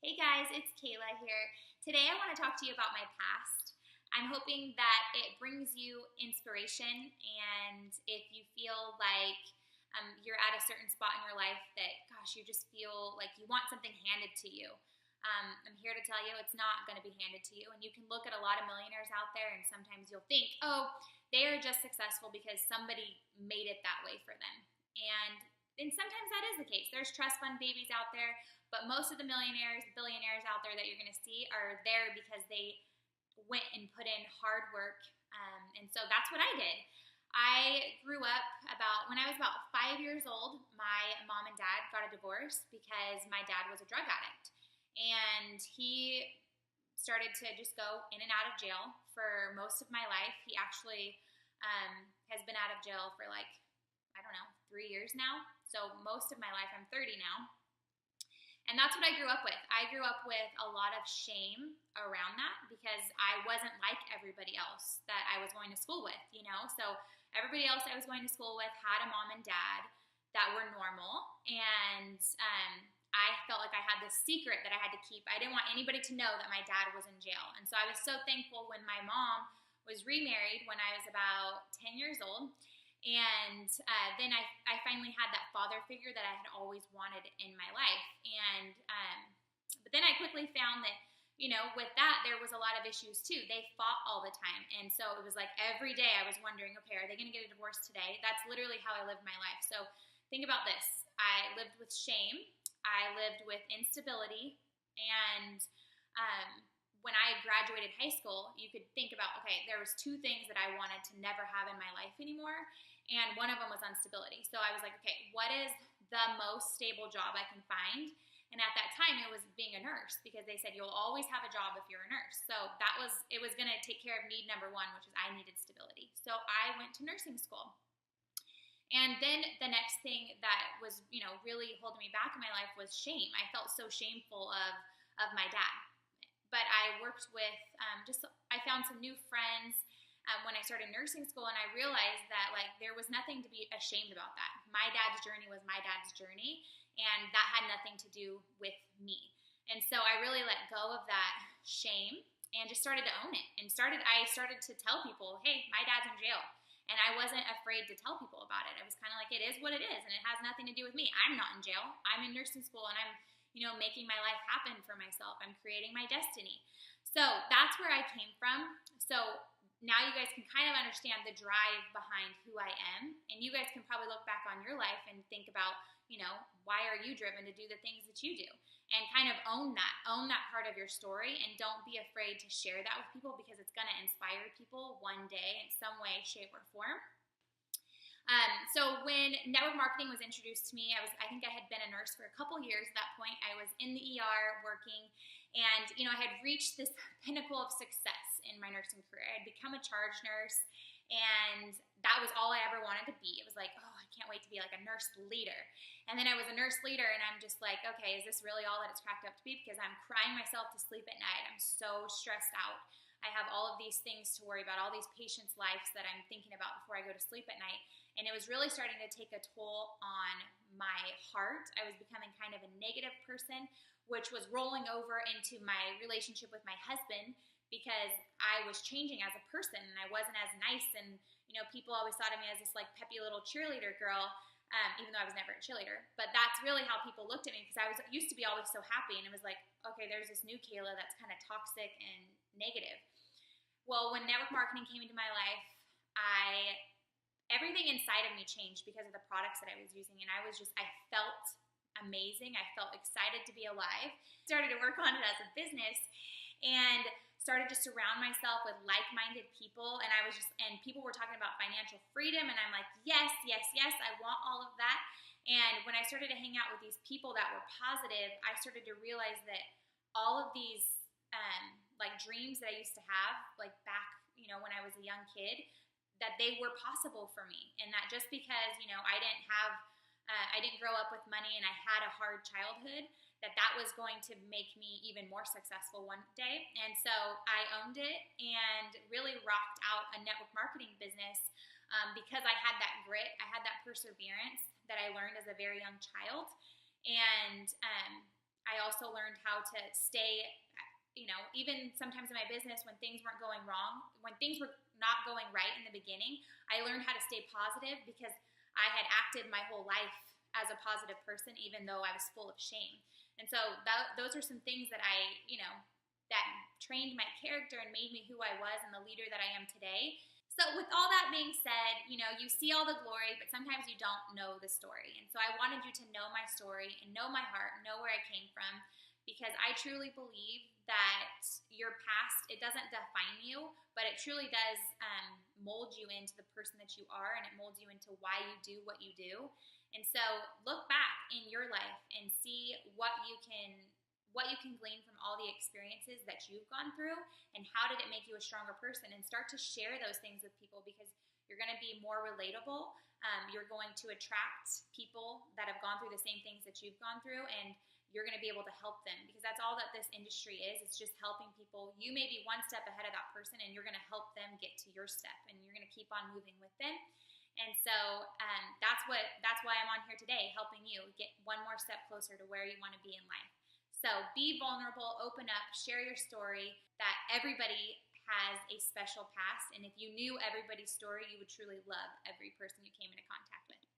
Hey guys, it's Cayla here. Today I want to talk to you about my past. I'm hoping that it brings you inspiration, and if you feel like you're at a certain spot in your life that, gosh, you just feel like you want something handed to you, I'm here to tell you it's not going to be handed to you. And you can look at a lot of millionaires out there, and sometimes you'll think, oh, they are just successful because somebody made it that way for them. And sometimes that is the case. There's trust fund babies out there, but most of the millionaires, billionaires out there that you're going to see are there because they went and put in hard work. And so that's what I did. I grew up when I was about 5 years old, my mom and dad got a divorce because my dad was a drug addict. And he started to just go in and out of jail for most of my life. He actually has been out of jail for 3 years now. So most of my life, I'm 30 now. And that's what I grew up with. I grew up with a lot of shame around that because I wasn't like everybody else that I was going to school with, So everybody else I was going to school with had a mom and dad that were normal. And I felt like I had this secret that I had to keep. I didn't want anybody to know that my dad was in jail. And so I was so thankful when my mom was remarried when I was about 10 years old. And then I finally had that father figure that I had always wanted in my life. But then I quickly found that, with that, there was a lot of issues too. They fought all the time. And so it was like every day I was wondering, okay, are they going to get a divorce today? That's literally how I lived my life. So think about this. I lived with shame. I lived with instability. And when I graduated high school, you could think about, okay, there was two things that I wanted to never have in my life anymore. And one of them was instability. So I was like, okay, what is the most stable job I can find? And at that time, it was being a nurse because they said you'll always have a job if you're a nurse. So it was going to take care of need number one, which is I needed stability. So I went to nursing school. And then the next thing that was, really holding me back in my life was shame. I felt so shameful of my dad. But I worked with I found some new friends when I started nursing school, and I realized that there was nothing to be ashamed about that. My dad's journey was my dad's journey, and that had nothing to do with me. And so I really let go of that shame and just started to own it. And I started to tell people, hey, my dad's in jail. And I wasn't afraid to tell people about it. I was kind of like, it is what it is, and it has nothing to do with me. I'm not in jail. I'm in nursing school, and I'm making my life happen for myself. I'm creating my destiny. So that's where I came from. So now you guys can kind of understand the drive behind who I am. And you guys can probably look back on your life and think about, why are you driven to do the things that you do? And kind of own that part of your story. And don't be afraid to share that with people because it's going to inspire people one day in some way, shape, or form. So when network marketing was introduced to me, I think I had been a nurse for a couple years at that point. I was in the ER working, and I had reached this pinnacle of success in my nursing career. I had become a charge nurse, and that was all I ever wanted to be. It was like, oh, I can't wait to be like a nurse leader. And then I was a nurse leader, and I'm just like, okay, is this really all that it's cracked up to be? Because I'm crying myself to sleep at night. I'm so stressed out. I have all of these things to worry about, all these patients' lives that I'm thinking about before I go to sleep at night. And it was really starting to take a toll on my heart. I was becoming kind of a negative person, which was rolling over into my relationship with my husband because I was changing as a person and I wasn't as nice. And, people always thought of me as this peppy little cheerleader girl, even though I was never a cheerleader. But that's really how people looked at me because I used to be always so happy. And it was like, okay, there's this new Cayla that's kind of toxic and negative. Well, when network marketing came into my life, everything inside of me changed because of the products that I was using. And I felt amazing. I felt excited to be alive. Started to work on it as a business and started to surround myself with like-minded people. And people were talking about financial freedom. And I'm like, yes, yes, yes, I want all of that. And when I started to hang out with these people that were positive, I started to realize that all of these dreams that I used to have, back, when I was a young kid, that they were possible for me. And that just because, I didn't grow up with money and I had a hard childhood, that was going to make me even more successful one day. And so I owned it and really rocked out a network marketing business because I had that grit, I had that perseverance that I learned as a very young child. And I also learned how to stay, even sometimes in my business when things weren't going wrong, when things were not going right in the beginning, I learned how to stay positive because I had acted my whole life as a positive person, even though I was full of shame. And so those are some things that that trained my character and made me who I was and the leader that I am today. So with all that being said, you see all the glory, but sometimes you don't know the story. And so I wanted you to know my story and know my heart, know where I came from, because I truly believe that your past, it doesn't define you, but it truly does mold you into the person that you are, and it molds you into why you do what you do. And so look back in your life and see what you can glean from all the experiences that you've gone through, and how did it make you a stronger person, and start to share those things with people, because you're going to be more relatable. You're going to attract people that have gone through the same things that you've gone through, and you're going to be able to help them, because that's all that this industry is. It's just helping people. You may be one step ahead of that person, and you're going to help them get to your step, and you're going to keep on moving with them. And so that's why I'm on here today, helping you get one more step closer to where you want to be in life. So be vulnerable, open up, share your story, that everybody has a special past. And if you knew everybody's story, you would truly love every person you came into contact with.